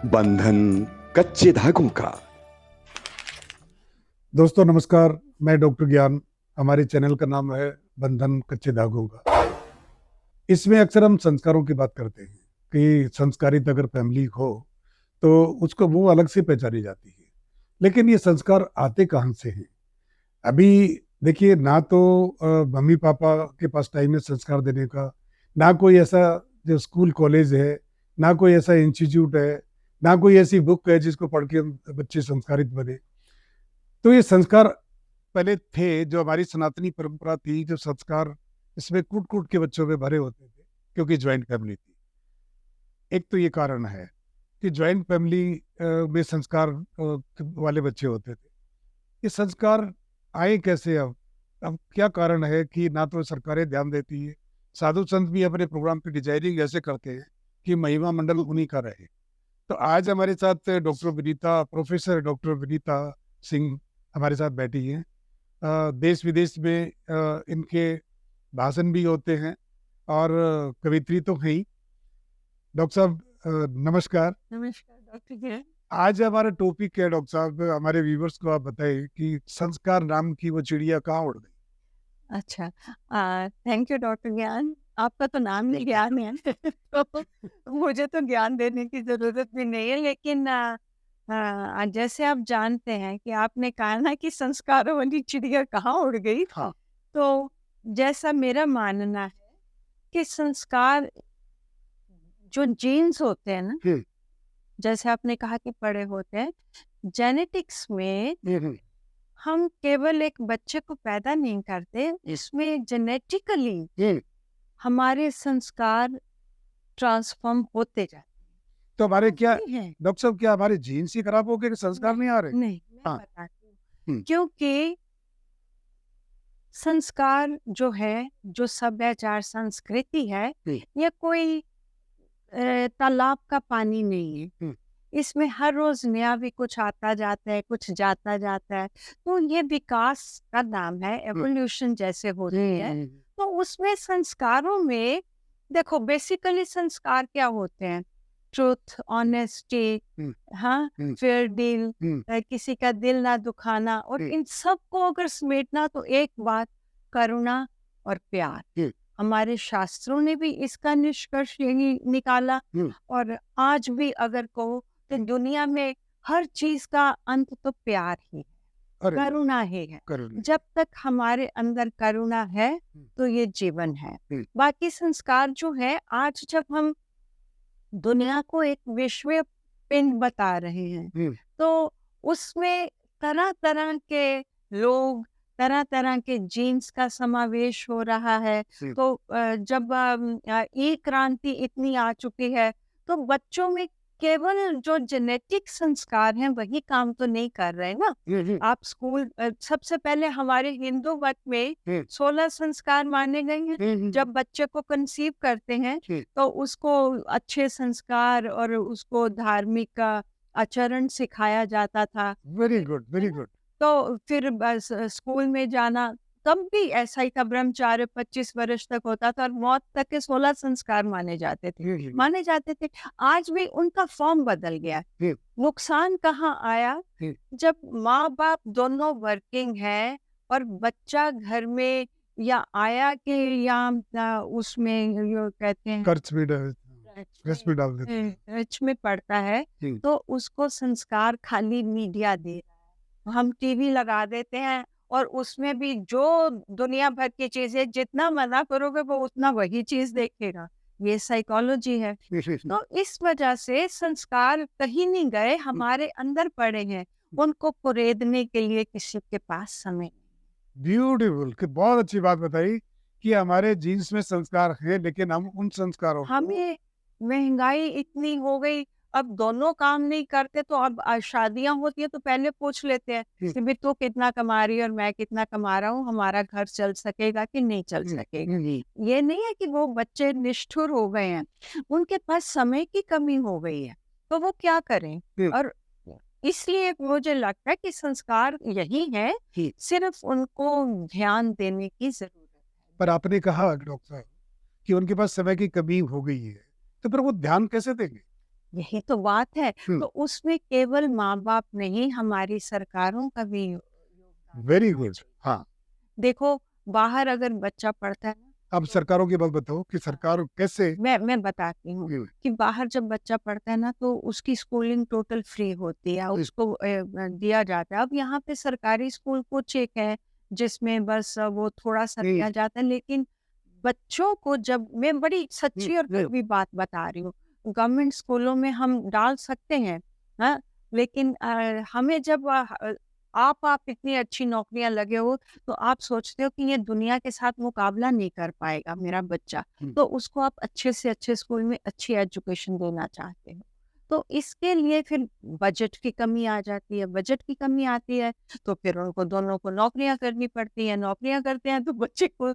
बंधन कच्चे धागों का। दोस्तों नमस्कार, मैं डॉक्टर ज्ञान। हमारे चैनल का नाम है बंधन कच्चे धागों का। इसमें अक्सर हम संस्कारों की बात करते हैं कि संस्कारित अगर फैमिली हो तो उसको वो अलग से पहचानी जाती है। लेकिन ये संस्कार आते कहाँ से हैं? अभी देखिए, ना तो मम्मी पापा के पास टाइम है संस्कार देने का, ना कोई ऐसा जो स्कूल कॉलेज है, ना कोई ऐसा इंस्टीट्यूट है, ना कोई ऐसी बुक है जिसको पढ़ के बच्चे संस्कारित बने। तो ये संस्कार पहले थे, जो हमारी सनातनी परंपरा थी, जो संस्कार इसमें कूट कूट के बच्चों में भरे होते थे, क्योंकि ज्वाइंट फैमिली थी। एक तो ये कारण है कि ज्वाइंट फैमिली में संस्कार वाले बच्चे होते थे। ये संस्कार आए कैसे? अब क्या कारण है कि ना तो सरकारें ध्यान देती है, साधु संत भी अपने प्रोग्राम की डिजाइनिंग ऐसे करते हैं कि महिमा मंडल उन्हीं का रहे। तो आज हमारे साथ doctor Vinita, professor doctor Vinita Singh हमारे साथ बैठी हैं। देश विदेश में इनके भाषण भी होते हैं और कवित्री तो है ही। डॉक्टर साहब नमस्कार। नमस्कार डॉक्टर जी। आज हमारा टॉपिक है, डॉक्टर साहब, हमारे व्यूवर्स को आप बताइए कि संस्कार नाम की वो चिड़िया कहाँ उड़ गई? अच्छा, थैंक यू डॉक्टर ज्ञान। आपका तो नाम ही ज्ञान है तो मुझे तो ज्ञान देने की ज़रूरत भी नहीं है, लेकिन जैसे आप जानते हैं कि आपने कहा ना कि संस्कारों वाली चिड़िया कहाँ उड़ गई। हाँ। तो जैसा मेरा मानना है कि संस्कार जो जीन्स होते हैं ना, जैसे आपने कहा कि पढ़े होते हैं, जेनेटिक्स में हम केवल एक बच्चे को पैदा नहीं करते, इसमें जेनेटिकली हमारे संस्कार ट्रांसफॉर्म होते जाते तो हमारे क्या हैं। डॉक्टर साहब, क्या हमारे जीन्स ही खराब हो गए कि संस्कार नहीं आ रहे? नहीं, मैं हाँ। बताती हूँ। हम्म। क्योंकि संस्कार जो है, जो सभ्याचार संस्कृति है, ये कोई तालाब का पानी नहीं है। इसमें हर रोज नया भी कुछ आता जाता है, कुछ जाता जाता है। तो ये विकास का नाम है, एवोल्यूशन जैसे होती है। तो उसमें संस्कारों में देखो, बेसिकली संस्कार क्या होते हैं? ट्रुथ, ऑनेस्टी, हाँ, फेयर डील, किसी का दिल ना दुखाना, और इन सब को अगर समेटना तो एक बात, करुणा और प्यार। हमारे शास्त्रों ने भी इसका निष्कर्ष यही निकाला। और आज भी अगर कहो तो दुनिया में हर चीज का अंत तो प्यार ही है, करुणा ही है। जब तक हमारे अंदर करुणा है तो ये जीवन है। बाकी संस्कार जो है, आज जब हम दुनिया को एक विश्व पिंड बता रहे हैं, तो उसमें तरह तरह के लोग, तरह तरह के जीन्स का समावेश हो रहा है। तो जब ई क्रांति इतनी आ चुकी है, तो बच्चों में केवल जो जेनेटिक संस्कार हैं वही काम तो नहीं कर रहे ना। आप स्कूल, सबसे पहले हमारे हिंदू मत में 16 संस्कार माने गए हैं। जब बच्चे को कंसीव करते हैं तो उसको अच्छे संस्कार और उसको धार्मिक आचरण सिखाया जाता था। Very good, very good. तो फिर बस स्कूल में जाना, तब भी ऐसा ही था, ब्रह्मचार्य 25 वर्ष तक होता था और मौत तक के 16 संस्कार माने जाते थे। आज भी उनका फॉर्म बदल गया। नुकसान कहाँ आया? जब माँ बाप दोनों वर्किंग है और बच्चा घर में या आया के या उसमें जो कहते हैं खर्च भी डाल देते हैं, खर्च में पड़ता है, तो उसको संस्कार खाली मीडिया दे रहा है। हम टीवी लगा देते हैं और उसमें भी जो दुनिया भर की चीजें, जितना मना करोगे वो उतना वही चीज देखेगा। ये साइकोलॉजी है। तो इस वजह से संस्कार कहीं नहीं गए, हमारे अंदर पड़े हैं। उनको कुरेदने के लिए किसी के पास समय। ब्यूटीफुल, कि बहुत अच्छी बात बताई कि हमारे जीन्स में संस्कार है, लेकिन हम उन संस्कारों को, हमें महंगाई इतनी हो गई, अब दोनों काम नहीं करते, तो अब शादियां होती है तो पहले पूछ लेते हैं कि भी तू कितना कमा रही है और मैं कितना कमा रहा हूँ, हमारा घर चल सकेगा कि नहीं चल सकेगा। ये नहीं है कि वो बच्चे निष्ठुर हो गए हैं, उनके पास समय की कमी हो गई है, तो वो क्या करें। और इसलिए मुझे लगता है कि संस्कार यही है, सिर्फ उनको ध्यान देने की जरूरत है। पर आपने कहा डॉक्टर साहब कि उनके पास समय की कमी हो गई है, तो फिर वो ध्यान कैसे देंगे? यही तो बात है। हम्म। तो उसमें केवल माँ बाप नहीं, हमारी सरकारों का भी योगदान वेरी होना गुड। चाहिए। हाँ, देखो, बाहर अगर बच्चा पढ़ता है ना, अब तो सरकारों की बात बताओ कि सरकार कैसे। मैं बताती हूँ हम्म, कि बाहर जब बच्चा पढ़ता है ना, तो उसकी स्कूलिंग टोटल फ्री होती है, उसको दिया जाता है। अब यहाँ पे सरकारी स्कूल कुछ एक है जिसमें बस वो थोड़ा-सा हम्म, दिया जाता है, लेकिन बच्चों को जब मैं बड़ी हम्म, सच्ची और कड़वी बात बता रही हूँ, गवर्नमेंट स्कूलों में हम डाल सकते हैं, हाँ? लेकिन हमें जब आप इतनी अच्छी नौकरियाँ लगे हो, तो आप सोचते हो कि ये दुनिया के साथ मुकाबला नहीं कर पाएगा मेरा बच्चा, हम्म। तो उसको आप अच्छे से अच्छे स्कूल में अच्छी एजुकेशन देना चाहते हो। तो इसके लिए फिर बजट की कमी आ जाती है, बजट की कमी आती है, तो फिर उनको दोनों को नौकरियाँ करनी पड़ती हैं, नौकरियाँ करते हैं तो बच्चे को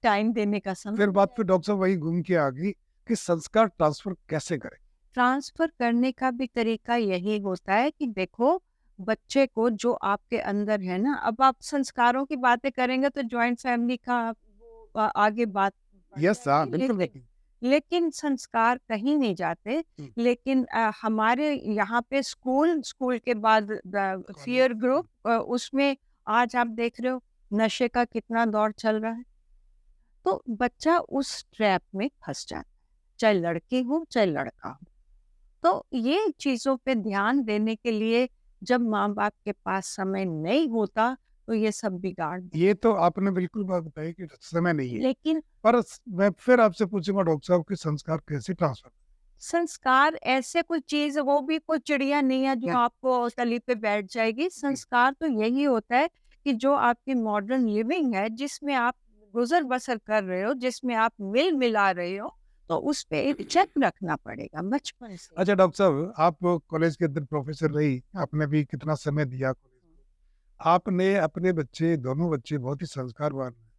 टाइम देने का समय फिर नहीं बात रहता। फिर डॉक्टर साहब वही घूम के आ गई कि संस्कार ट्रांसफर कैसे करें। ट्रांसफर करने का भी तरीका यही होता है कि देखो, बच्चे को जो आपके अंदर है ना, अब आप संस्कारों की बातें करेंगे तो जॉइंट फैमिली का वो आगे बात बढ़ यस, हाँ, जाएगी, बिल्कुल लेकिन बिल्कुल। लेकिन संस्कार कहीं नहीं जाते। लेकिन हमारे यहाँ पे स्कूल के बाद पीयर ग्रुप, उसमें आज आप देख रहे हो नशे का कितना दौर चल रहा है। तो बच्चा उस ट्रैप में फंस जाता है, चाहे लड़की हो चाहे लड़का हो। तो ये चीज़ों पे ध्यान देने के लिए जब माँ-बाप के पास समय नहीं होता, तो ये सब बिगाड़ देते ये तो आपने बिल्कुल बात बताई कि समय नहीं हैं। है। लेकिन पर मैं फिर आपसे पूछूंगा डॉक्टर साहब कि संस्कार कैसे ट्रांसफर। संस्कार ऐसे कोई चीज़, वो भी कोई चिड़िया नहीं है जो आपको तली पे बैठ जाएगी। संस्कार तो यही होता है कि जो आपकी मॉडर्न लिविंग है, जिसमें आप गुज़र-बसर कर रहे हो, जिसमें आप मिल-मिला रहे हो, तो उस पे एक चेक रखना पड़ेगा बचपन से। अच्छा डॉक्टर साहब, आप कॉलेज के अंदर प्रोफेसर रही, आपने भी कितना समय दिया कॉलेज को। आपने अपने बच्चे, दोनों बच्चे बहुत ही संस्कारवान हैं,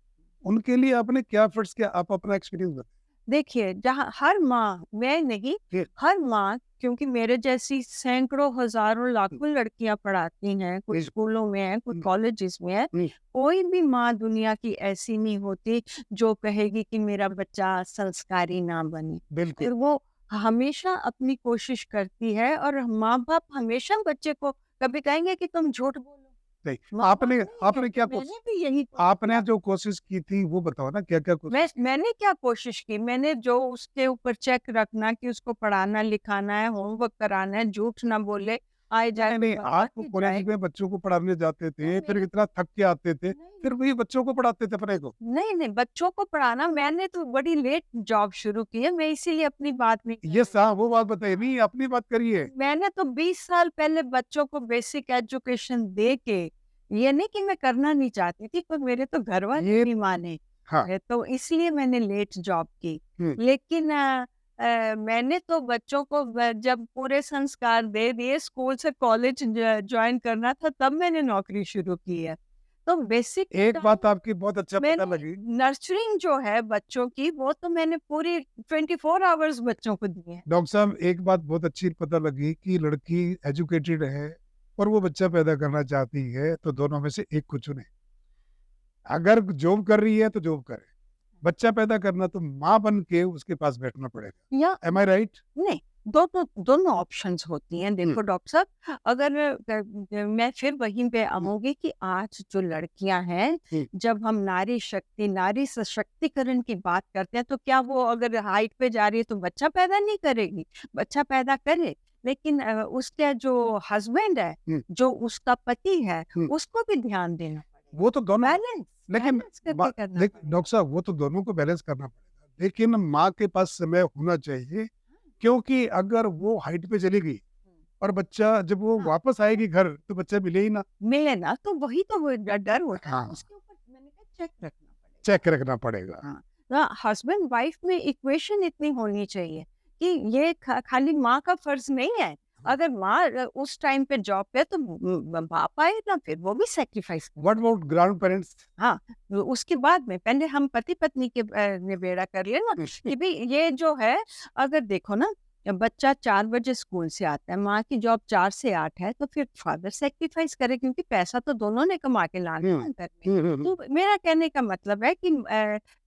उनके लिए आपने क्या एफर्ट्स किया, आप अपना एक्सपीरियंस बताइए। देखिए, जहाँ हर माँ, मैं नहीं, फिर हर माँ, क्योंकि मेरे जैसी सैकड़ों, हज़ारों, लाखों लड़कियाँ पढ़ाती हैं, कुछ फिर स्कूलों में हैं, कुछ हम्म, कॉलेजेस में हैं। हम्म, कोई भी माँ दुनिया की ऐसी नहीं होती जो कहेगी कि मेरा बच्चा संस्कारी ना बने। बिल्कुल फिर वो हमेशा अपनी कोशिश करती है, और माँ-बाप हमेशा बच्चे को कभी कहेंगे कि तुम झूठ बोलो। सही। माँ-बाप आपने नहीं आपने कहते, क्या मैंने भी यही कोशिश आपने किया। जो कोशिश की थी वो बताओ ना, क्या क्या कोशिश की। मैंने क्या कोशिश की, मैंने जो उसके ऊपर चेक रखना कि उसको पढ़ाना लिखाना है, होमवर्क कराना है, झूठ ना बोले, आए जाए नहीं तो नहीं, करवा आप के कॉलेज जाए। में बच्चों को पढ़ाने जाते थे, फिर मेरे इतना थक के आते थे, नहीं, फिर वही बच्चों को पढ़ाते थे अपने को। नहीं, बच्चों को पढ़ाना, मैंने तो बड़ी लेट जॉब शुरू की है, मैं इसीलिए अपनी बात नहीं कर ये रही। सा वो बात बताइए, नहीं अपनी बात करिए। मैंने तो 20 साल पहले बच्चों को बेसिक एजुकेशन दे के, ये नहीं कि मैं करना नहीं चाहती थी, पर मेरे तो घर वाले ये नहीं माने। हाँ। तो इसलिए मैंने लेट जॉब की। हम्म, लेकिन मैंने तो बच्चों को जब पूरे संस्कार दे दिए, स्कूल से कॉलेज ज्वाइन करना था, तब मैंने नौकरी शुरू की है। तो बेसिक एक बात आपकी बहुत अच्छा पता मैंने लगी। नर्सरिंग जो है बच्चों की, वो तो मैंने पूरी 24 आवर्स बच्चों को दिए हैं। डॉक्टर साहब एक बात बहुत अच्छी पता लगी कि लड़की एजुकेटेड है और वो बच्चा पैदा करना चाहती है, तो दोनों में से एक को चुने। अगर जॉब कर रही है तो जॉब करे, बच्चा पैदा करना तो माँ बन के उसके पास बैठना पड़ेगा। या एम आई राइट। नहीं, दोनों दोनों ऑप्शंस होती हैं। देखो डॉक्टर साहब, अगर मैं फिर वहीं पे आऊँगी कि आज जो लड़कियां हैं, जब हम नारी शक्ति, नारी सशक्तिकरण की बात करते हैं, तो क्या वो अगर हाइट पे जा रही है तो बच्चा पैदा नहीं करेगी? बच्चा पैदा करे, लेकिन उसका जो हस्बैंड है, जो उसका पति है, उसको भी ध्यान देना पड़ेगा। वो तो दोनों, बैलेंस लेकिन बैलेंस करके करना पड़ेगा। डॉक्टर साहब वो तो दोनों को बैलेंस करना पड़ेगा, लेकिन माँ के पास समय होना चाहिए, क्योंकि अगर वो हाइट पे चली गई और बच्चा जब वो हाँ, वापस आएगी घर तो बच्चा मिले ही ना। मिले ना, तो वही तो वो डर होता है। हाँ, उसके ऊपर मैंने कहा चेक रखना पड़ेगा। चेक रखना पड़ेगा। हाँ, ना हस्बैंड वाइफ में इक्वेशन इतनी होनी चाहिए कि ये खाली माँ का फर्ज नहीं है। अगर माँ उस टाइम पे जॉब पे है, तो बाप आए ना, फिर वो भी सेक्रीफाइस करे। What about grand parents. हाँ, उसके बाद में पहले हम पति पत्नी के निबेड़ा कर ले ना कि भाई ये जो है, अगर देखो ना, बच्चा 4 बजे स्कूल से आता है, माँ की जॉब 4 से 8 है, तो फिर फादर सैक्रिफाइस करे क्योंकि पैसा तो दोनों ने कमा के लाना है घर में। तो मेरा कहने का मतलब है कि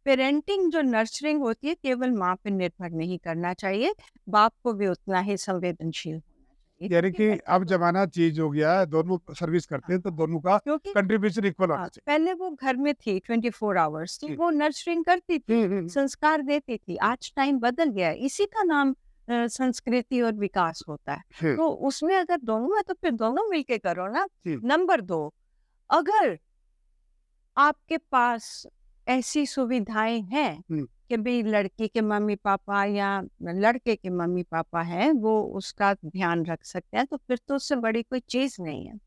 पेरेंटिंग जो नर्चरिंग होती है केवल माँ पे निर्भर नहीं करना चाहिए, बाप को भी उतना ही संवेदनशील होना चाहिए यानी क्योंकि कि अब जमाना चेंज हो गया है, दोनों सर्विस करते हैं तो दोनों का क्योंकि कंट्रीब्यूशन इक्वल होना चाहिए। पहले वो घर में थी 24 आवर्स, तो वो नर्चरिंग करती थी, संस्कार देती थी। आज टाइम बदल गया है, इसी का नाम संस्कृति और विकास होता है। तो उसमें अगर दोनों है तो फिर दोनों मिलके करो ना। नंबर 2, अगर आपके पास ऐसी सुविधाएं हैं कि भाई लड़की के मम्मी पापा या लड़के के मम्मी पापा हैं, वो उसका ध्यान रख सकते हैं, तो फिर तो उससे बड़ी कोई चीज नहीं है।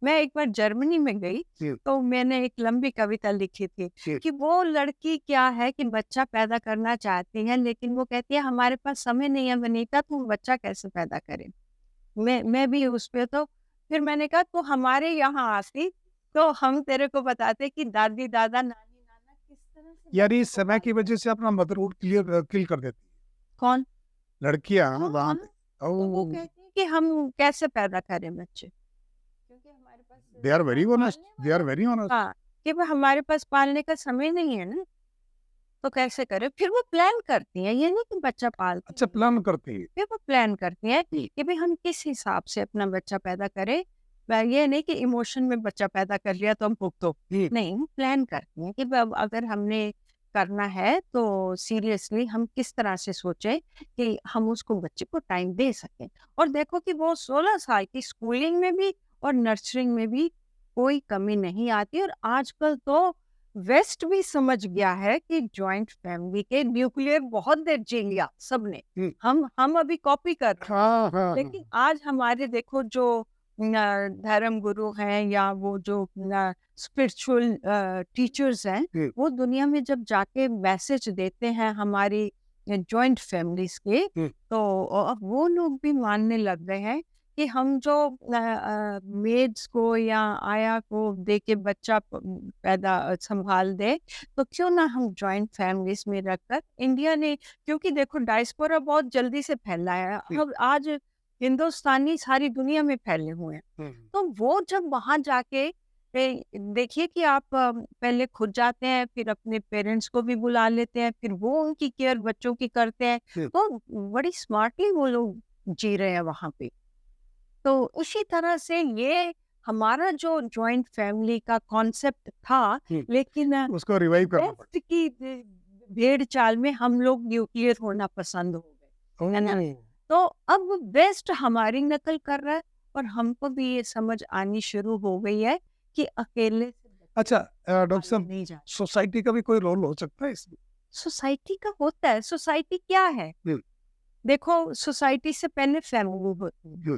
मैं एक बार जर्मनी में गई तो मैंने एक लंबी कविता लिखी थी कि वो लड़की क्या है कि बच्चा पैदा करना चाहती है, लेकिन वो कहती है हमारे पास समय नहीं है वनीता, तो हम बच्चा कैसे पैदा करें। मैं भी उस पे, तो फिर मैंने कहा तो हमारे यहाँ आती तो हम तेरे को बताते कि दादी दादा नानी नाना किस तरह से यानी बच्चों को समय की पालते वजह से अपना मदरहुड किल कर देती हैं। कौन? लड़कियां हाँ, वहां हाँ। पे। तो वो कहती है कि हम कैसे पैदा करें बच्चे, क्योंकि हमारे पास दे आर वेरी ऑनेस्ट, पालने दे आर वाला वेरी ऑनेस्ट। हाँ, कि भाई हमारे पास पालने का समय नहीं है ना, तो कैसे करें। फिर वो प्लान करती हैं, ये नहीं कि बच्चा पालती अच्छा, नहीं प्लान है। करती है। फिर वो प्लान करती हैं कि भाई हम किस हिसाब से अपना बच्चा पैदा करें। ये नहीं कि इमोशन में बच्चा पैदा कर लिया तो हम भुगतो, नहीं, वो प्लान करती हैं कि अगर हमने करना है तो सीरियसली हम किस तरह से सोचें कि हम उसको बच्चे को टाइम दे सकें। और देखो कि वो 16 साल की स्कूलिंग में भी और नर्सरिंग में भी कोई कमी नहीं आती। और आजकल तो वेस्ट भी समझ गया है कि जॉइंट फैमिली के न्यूक्लियर बहुत देर जी लिया सबने। हम अभी कॉपी कर रहे हैं, हाँ हाँ लेकिन आज हमारे देखो जो धर्म गुरु हैं या वो जो स्पिरिचुअल टीचर्स हैं, वो दुनिया में जब जाके मैसेज देते हैं हमारी जॉइंट फैमिलीज के, तो अब वो लोग भी मानने लग गए हैं कि हम जो मेड्स को या आया को दे के बच्चा पैदा संभाल दे, तो क्यों ना हम जॉइंट फैमिलीज में रखकर इंडिया ने, क्योंकि देखो डायस्पोरा बहुत जल्दी से फैला है, अब आज हिंदुस्तानी सारी दुनिया में फैले हुए हैं। तो वो जब वहां जाके देखिए कि आप पहले खुद जाते हैं, फिर अपने पेरेंट्स को भी बुला लेते हैं, फिर वो उनकी केयर बच्चों की करते हैं, तो बड़ी स्मार्टली वो लोग जी रहे हैं वहां पे। तो उसी तरह से ये हमारा जो जॉइंट फैमिली का कॉन्सेप्ट था, लेकिन उसको रिवाइव करना वेस्ट की भेड़ चाल में हम लोग न्यूक्लियर होना पसंद हो गए, है ना। पड़ेगा। तो अब वेस्ट हमारी नकल कर रहा है और हमको भी ये समझ आनी शुरू हो गई है कि अकेले से बच्चे अच्छा डॉक्टर पाले साहब, नहीं जाते। सोसाइटी का भी कोई रोल हो सकता है इसमें? सोसाइटी का होता है। सोसाइटी क्या है? देखो, सोसाइटी से पहले फैमिली होती है।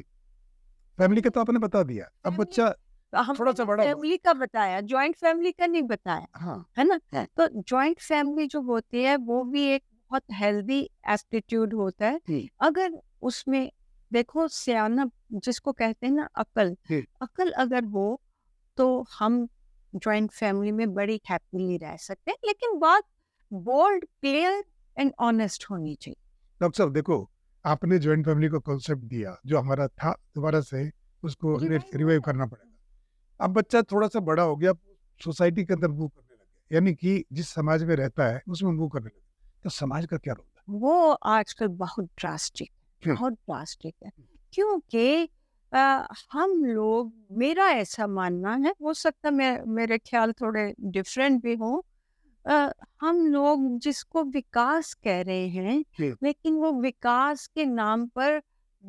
फैमिली का तो आपने बता दिया, अब फैमिली बच्चा थोड़ा सा बड़ा हो। फैमिली का बताया, जॉइंट फैमिली का नहीं बताया, हाँ है ना। तो जॉइंट फैमिली जो होती है वो भी एक बहुत हेल्दी एप्टीट्यूड होता है। अगर उसमें देखो सियाना जिसको कहते हैं ना, अकल, अकल अगर हो तो हम जॉइंट फैमिली में बड़ी हैप्पीली रह सकते हैं, लेकिन बात बोल्ड, क्लियर एंड ऑनेस्ट होनी चाहिए। डॉक्टर साहब देखो, आपने जॉइंट फैमिली का कॉन्सेप्ट दिया जो हमारा था, दोबारा से उसको रिवाइव करना पड़ेगा। अब बच्चा थोड़ा सा बड़ा हो गया, सोसाइटी के अंदर मूव करने लगे, यानी कि जिस समाज में रहता है उसमें मूव करने लगे, तो समाज का क्या रोल है? वो आजकल बहुत ड्रास्टिक है, क्योंकि हम लोग, मेरा ऐसा मानना है, हो सकता है मेरे ख्याल थोड़े डिफरेंट भी हो, हम लोग जिसको विकास कह रहे हैं, लेकिन वो विकास के नाम पर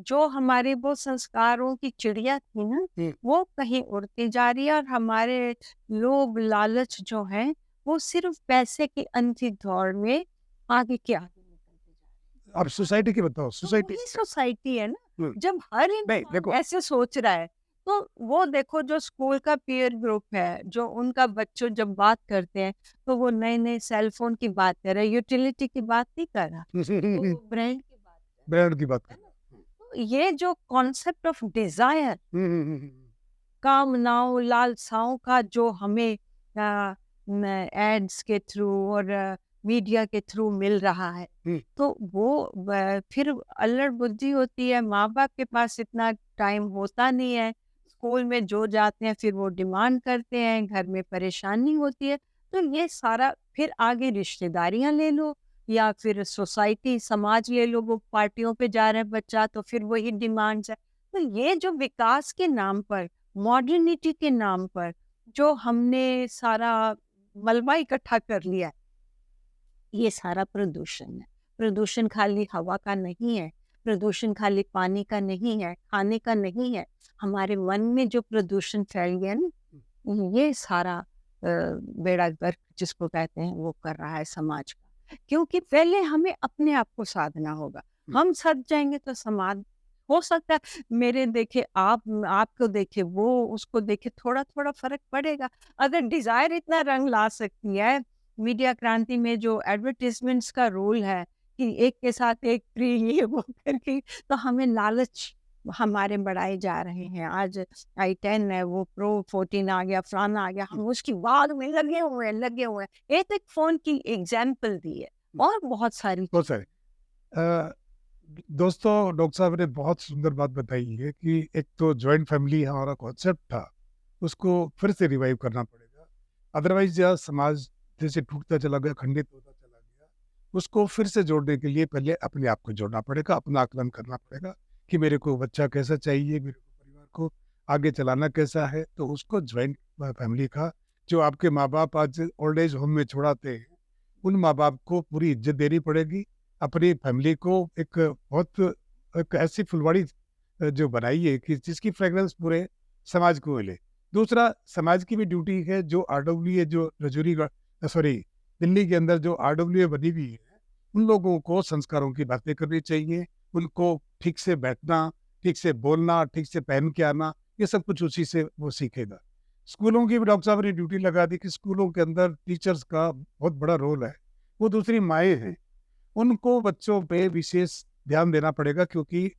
जो हमारे वो संस्कारों की चिड़िया थी ना, वो कहीं उड़ती जा रही है, और हमारे लोभ लालच जो है वो सिर्फ पैसे की अंधी दौड़ में आगे के आगे निकलते जा रहे हैं। अब सोसाइटी की बताओ, सोसाइटी तो सोसाइटी है ना, हम्म। जब हर नहीं इंसान देखो, ऐसे सोच रहा है, तो वो देखो जो स्कूल का पीयर ग्रुप है, जो उनका बच्चों जब बात करते हैं तो वो नए नए सेल फोन की बात कर रहा है, यूटिलिटी की बात नहीं कर रहा, तो वो ब्रांड की बात कर ब्रांड की बात रहा कर है। तो ये जो कॉन्सेप्ट ऑफ डिजायर, कामनाओं लालसाओं का जो हमें एड्स के थ्रू और मीडिया के थ्रू मिल रहा है, तो वो फिर अल्लड़ बुद्धि होती है, माँ बाप के पास इतना टाइम होता नहीं है, स्कूल में जो जाते हैं फिर वो डिमांड करते हैं, घर में परेशानी होती है। तो ये सारा फिर आगे रिश्तेदारियां ले लो या फिर सोसाइटी समाज ले लो, वो पार्टियों पे जा रहे हैं बच्चा तो फिर वही डिमांड्स है। तो ये जो विकास के नाम पर, मॉडर्निटी के नाम पर जो हमने सारा मलबा इकट्ठा कर लिया है, ये सारा प्रदूषण है। प्रदूषण खाली हवा का नहीं है, प्रदूषण खाली पानी का नहीं है, खाने का नहीं है। हमारे मन में जो प्रदूषण फैल गया ना, ये सारा बेड़ा गर्क जिसको कहते हैं वो कर रहा है समाज का। क्योंकि पहले हमें अपने आप को साधना होगा। हम सध जाएंगे तो समाज हो सकता है मेरे देखे आप, आपको देखे वो, उसको देखे थोड़ा-थोड़ा फ़र्क पड़ेगा। अगर डिज़ायर इतना रंग ला सकती है, मीडिया क्रांति में जो एडवर्टाइज़मेंट्स का रोल है कि एक के साथ एक फ्री ये वो करके, तो हमें लालच हमारे बढ़ाए जा रहे हैं। आज i10 है, वो प्रो 14 आ गया, फलाना आ गया, हम उसकी बाद में लगे हुए हैं, लगे हुए हैं। एक फ़ोन की एग्ज़ाम्पल दी है और बहुत सारी बहुत सारे दोस्तों, डॉक्टर साहब ने बहुत सुंदर बात बताई है कि एक तो जॉइंट फैमिली हमारा कॉन्सेप्ट था, उसको फिर से रिवाइव करना पड़ेगा। अदरवाइज यह समाज जैसे टूटता चला गया, खंडित होता चला गया, उसको फिर से जोड़ने के लिए पहले अपने आप को जोड़ना पड़ेगा, अपना आकलन करना पड़ेगा कि मेरे को बच्चा कैसा चाहिए, मेरे को परिवार को आगे चलाना कैसा है। तो उसको जॉइंट फैमिली का, जो आपके माँ बाप आज ओल्ड एज होम में छोड़ाते हैं, उन माँ बाप को पूरी इज्जत देनी पड़ेगी। अपनी फैमिली को एक बहुत एक ऐसी फुलवाड़ी जो बनाई है कि जिसकी फ्रेगरेंस पूरे समाज को मिले। दूसरा, समाज की भी ड्यूटी है, जो आरडब्ल्यूए जो रजौरी सॉरी दिल्ली के अंदर जो आरडब्ल्यूए बनी हुई है, उन लोगों को संस्कारों की बातें करनी चाहिए, उनको ठीक से बैठना, ठीक से बोलना, ठीक से पहन के आना, ये सब कुछ उसी से वो सीखेगा। स्कूलों की भी डॉक्टर साहब ने ड्यूटी लगा दी कि स्कूलों के अंदर टीचर्स का बहुत बड़ा रोल है, वो दूसरी माएँ हैं, उनको बच्चों पे विशेष ध्यान देना पड़ेगा, क्योंकि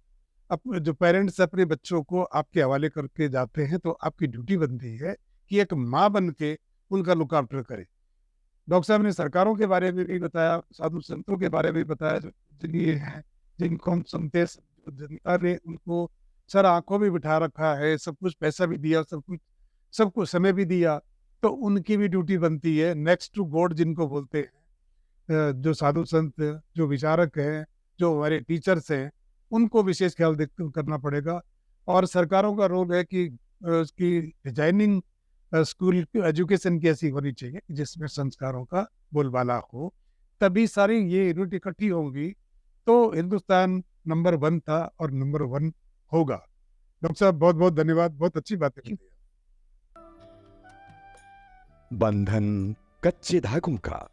जो पेरेंट्स अपने बच्चों को आपके हवाले करके जाते हैं, तो आपकी ड्यूटी बनती है कि एक माँ बन के उनका लुक आफ्टर करें। डॉक्टर साहब ने सरकारों के बारे में भी बताया, साधु संतों के बारे में बताया, जिनको हम सुनते, जनता ने उनको सर आंखों में बिठा रखा है, सब कुछ पैसा भी दिया, सब कुछ समय भी दिया, तो उनकी भी ड्यूटी बनती है। नेक्स्ट टू गॉड जिनको बोलते हैं, जो साधु संत, जो विचारक हैं, जो हमारे टीचर्स हैं, उनको विशेष ख्याल करना पड़ेगा। और सरकारों का रोल है कि उसकी डिजाइनिंग स्कूल की एजुकेशन की ऐसी होनी चाहिए जिसमें संस्कारों का बोलबाला हो, तभी सारी ये यूनिट इकट्ठी होंगी तो हिंदुस्तान नंबर 1 था और नंबर 1 होगा। डॉक्टर साहब बहुत बहुत धन्यवाद, बहुत अच्छी बातें की। बंधन कच्चे धागों का।